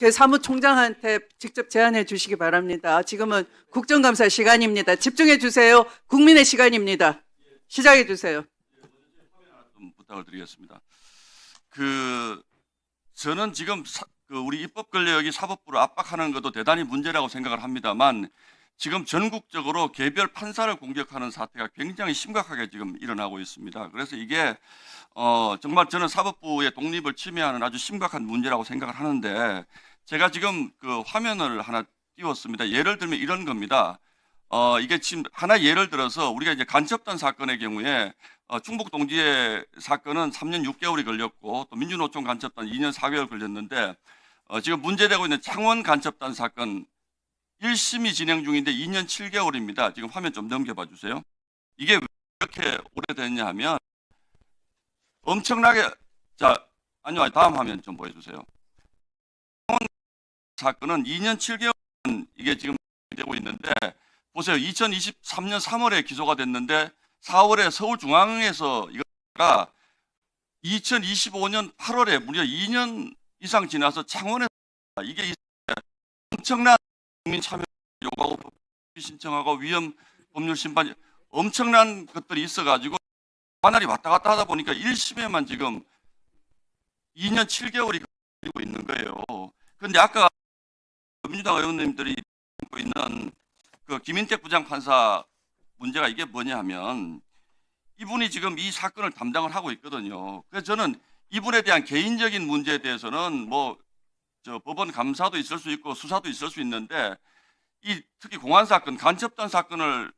사무총장한테 직접 제안해 주시기 바랍니다. 지금은 국정감사 시간입니다. 집중해 주세요. 국민의 시간입니다. 시작해 주세요. 좀 부탁을 드리겠습니다. 저는 지금 우리 입법 권력이 사법부를 압박하는 것도 대단히 문제라고 생각을 합니다만 지금 전국적으로 개별 판사를 공격하는 사태가 굉장히 심각하게 지금 일어나고 있습니다. 그래서 이게 정말 저는 사법부의 독립을 침해하는 아주 심각한 문제라고 생각을 하는데 제가 지금 그 화면을 하나 띄웠습니다. 예를 들면 이런 겁니다. 이게 지금 하나 예를 들어서 우리가 이제 간첩단 사건의 경우에 충북 동지의 사건은 3년 6개월이 걸렸고 또 민주노총 간첩단 2년 4개월 걸렸는데 지금 문제되고 있는 창원 간첩단 사건 1심이 진행 중인데 2년 7개월입니다. 지금 화면 좀 넘겨봐 주세요. 이게 왜 이렇게 오래됐냐 하면 엄청나게 아니요 다음 화면 좀 보여주세요. 창원 사건은 2년 7개월 이게 지금 되고 있는데 보세요. 2023년 3월에 기소가 됐는데 4월에 서울중앙에서 이거가 2025년 8월에 무려 2년 이상 지나서 창원에서 이게 엄청난 국민 참여 요구하고 신청하고 위헌 법률 심판 엄청난 것들이 있어가지고 관할이 왔다 갔다 하다 보니까 1심에만 지금 2년 7개월이 걸리고 있는 거예요. 그런데 아까 민주당 의원님들이 갖고 있는 그 김인택 부장판사 문제가 이게 뭐냐 하면 이분이 지금 이 사건을 담당을 하고 있거든요. 그래서 저는 이분에 대한 개인적인 문제에 대해서는 법원 감사도 있을 수 있고 수사도 있을 수 있는데 특히 공안 사건, 간첩단 사건을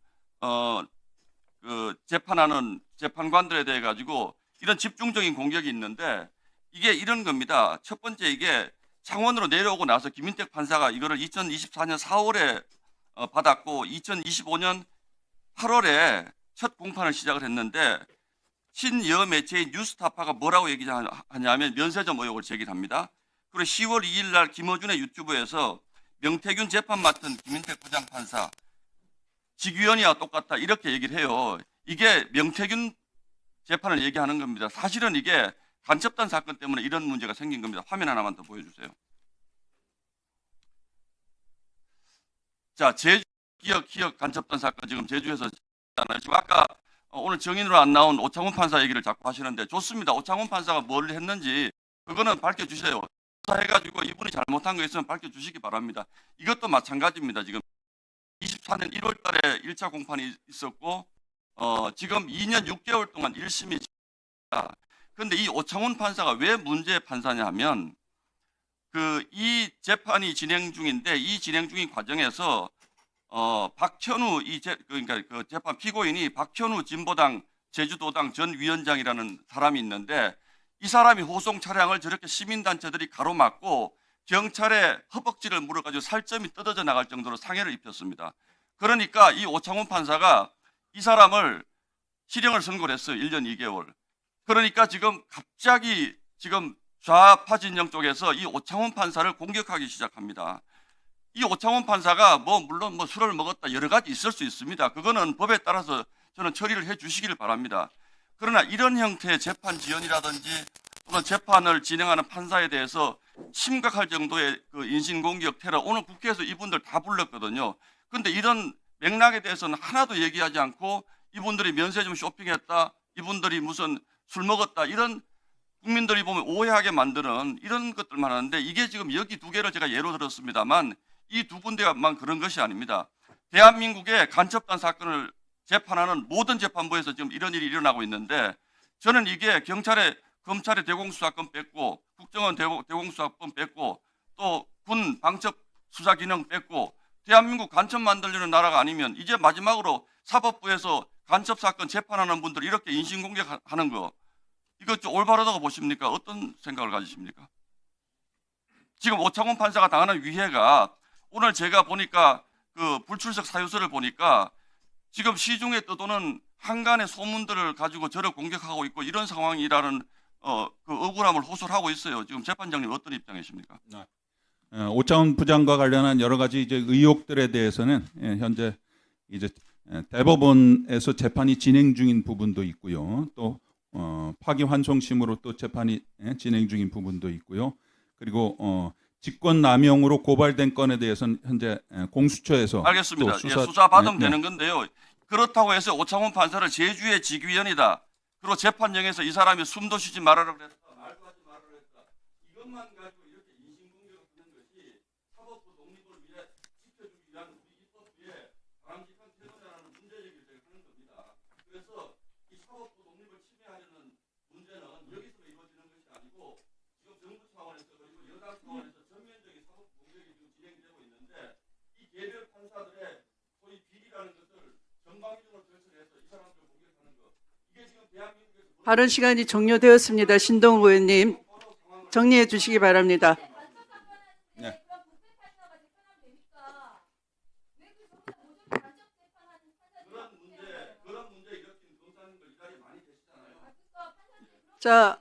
재판하는 재판관들에 대해 가지고 이런 집중적인 공격이 있는데 이게 이런 겁니다. 첫 번째 이게 창원으로 내려오고 나서 김인택 판사가 이거를 2024년 4월에 받았고 2025년 8월에 첫 공판을 시작을 했는데 친여 매체인 뉴스타파가 뭐라고 얘기하냐면 면세점 의혹을 제기합니다. 그리고 10월 2일 날 김어준의 유튜브에서 명태균 재판 맡은 김인택 부장판사 직위원이와 똑같다 이렇게 얘기를 해요. 이게 명태균 재판을 얘기하는 겁니다. 사실은 이게 간첩단 사건 때문에 이런 문제가 생긴 겁니다. 화면 하나만 더 보여주세요. 자, 제주 기억 간첩단 사건 지금 제주에서 지금 아까 오늘 정인으로 안 나온 오창훈 판사 얘기를 자꾸 하시는데 좋습니다. 오창훈 판사가 뭘 했는지 그거는 밝혀주세요. 해가지고 이분이 잘못한 거 있으면 밝혀주시기 바랍니다. 이것도 마찬가지입니다. 지금 24년 1월 달에 1차 공판이 있었고 지금 2년 6개월 동안 1심이 그런데 이 오창훈 판사가 왜 문제의 판사냐 하면 이 재판이 진행 중인데 이 진행 중인 과정에서 박현우 그러니까 그 재판 피고인이 박현우 진보당 제주도당 전 위원장이라는 사람이 있는데 이 사람이 호송 차량을 저렇게 시민단체들이 가로막고 경찰에 허벅지를 물어가지고 살점이 뜯어져 나갈 정도로 상해를 입혔습니다. 그러니까 이 오창훈 판사가 이 사람을 실형을 선고를 했어요. 1년 2개월. 그러니까 지금 갑자기 지금 좌파 진영 쪽에서 이 오창훈 판사를 공격하기 시작합니다. 이 오창훈 판사가 물론 술을 먹었다 여러 가지 있을 수 있습니다. 그거는 법에 따라서 저는 처리를 해 주시기를 바랍니다. 그러나 이런 형태의 재판 지연이라든지 또는 재판을 진행하는 판사에 대해서 심각할 정도의 그 인신공격 테러 오늘 국회에서 이분들 다 불렀거든요. 그런데 이런 맥락에 대해서는 하나도 얘기하지 않고 이분들이 면세점 쇼핑했다, 이분들이 무슨 술 먹었다 이런 국민들이 보면 오해하게 만드는 이런 것들만 하는데 이게 지금 여기 두 개를 제가 예로 들었습니다만 이 두 군데만 그런 것이 아닙니다. 대한민국의 간첩단 사건을 재판하는 모든 재판부에서 지금 이런 일이 일어나고 있는데 저는 이게 검찰의 대공수사권 뺐고 국정원 대공수사권 뺐고 또 군 방첩 수사 기능 뺐고 대한민국 간첩 만들려는 나라가 아니면 이제 마지막으로 사법부에서 간첩 사건 재판하는 분들 이렇게 인신공격하는 거 이거 좀 올바르다고 보십니까? 어떤 생각을 가지십니까? 지금 오창훈 판사가 당하는 위해가 오늘 제가 보니까 그 불출석 사유서를 보니까 지금 시중에 떠도는 한간의 소문들을 가지고 저를 공격하고 있고 이런 상황이라는 그 억울함을 호소를 하고 있어요. 지금 재판장님 어떤 입장이십니까? 오창훈 부장과 관련한 여러 가지 이제 의혹들에 대해서는 현재 이제 대법원에서 재판이 진행 중인 부분도 있고요. 또 파기환송심으로 또 재판이 진행 중인 부분도 있고요. 그리고 직권 남용으로 고발된 건에 대해서는 현재 공수처에서 알겠습니다. 또 예, 수사 받으면 네, 네. 되는 건데요. 그렇다고 해서 오창훈 판사를 제주의 직위원이다. 그리고 재판정에서 이 사람이 숨도 쉬지 말아라 그랬다. 말도 하지 말아라 그랬다. 이것만 가지고 이렇게 인신공격을 하는 것이 사법부 독립을 위해 지켜주기 위한 우리 입법부의 바람직한 태도냐라는 문제 제기를 제가 하는 겁니다. 그래서 이 사법부 독립을 침해하려는 문제는 여기서 이루어지는 것이 아니고 지금 정부 차원에서 그리고 여당 차원에서 전면적인 사법부 공격이 지금 진행되고 있는데 이 개별 판사들의 소위 비리라는 것을 전방위적으로 결정해서 이 사람들을 공격하는 것 이게 지금 대한민국에서 발언 시간이 종료되었습니다. 신동욱 의원님 정리해 주시기 바랍니다. 네. 그런 문제 일으킨 검사님들 이 자리에 많이 계시잖아요. 자,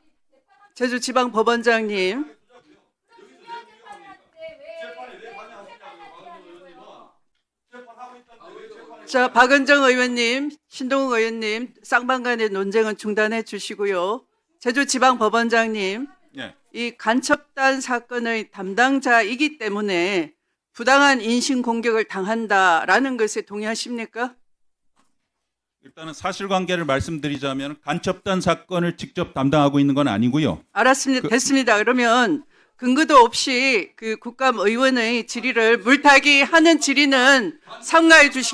제주지방법원장님. 재판에 왜 관여하시냐고요, 박은정 의원님은. 재판하고 있던데 왜 재판에 자, 박은정 의원님, 신동욱 의원님, 쌍방간의 논쟁은 중단해 주시고요. 제주지방법원장님, 예. 이 간첩단 사건의 담당자이기 때문에 부당한 인신 공격을 당한다라는 것에 동의하십니까? 일단은 사실관계를 말씀드리자면 간첩단 사건을 직접 담당하고 있는 건 아니고요. 알았습니다. 됐습니다. 그러면 근거도 없이 그 국감 의원의 질의를 물타기 하는 질의는 삼가해 주시기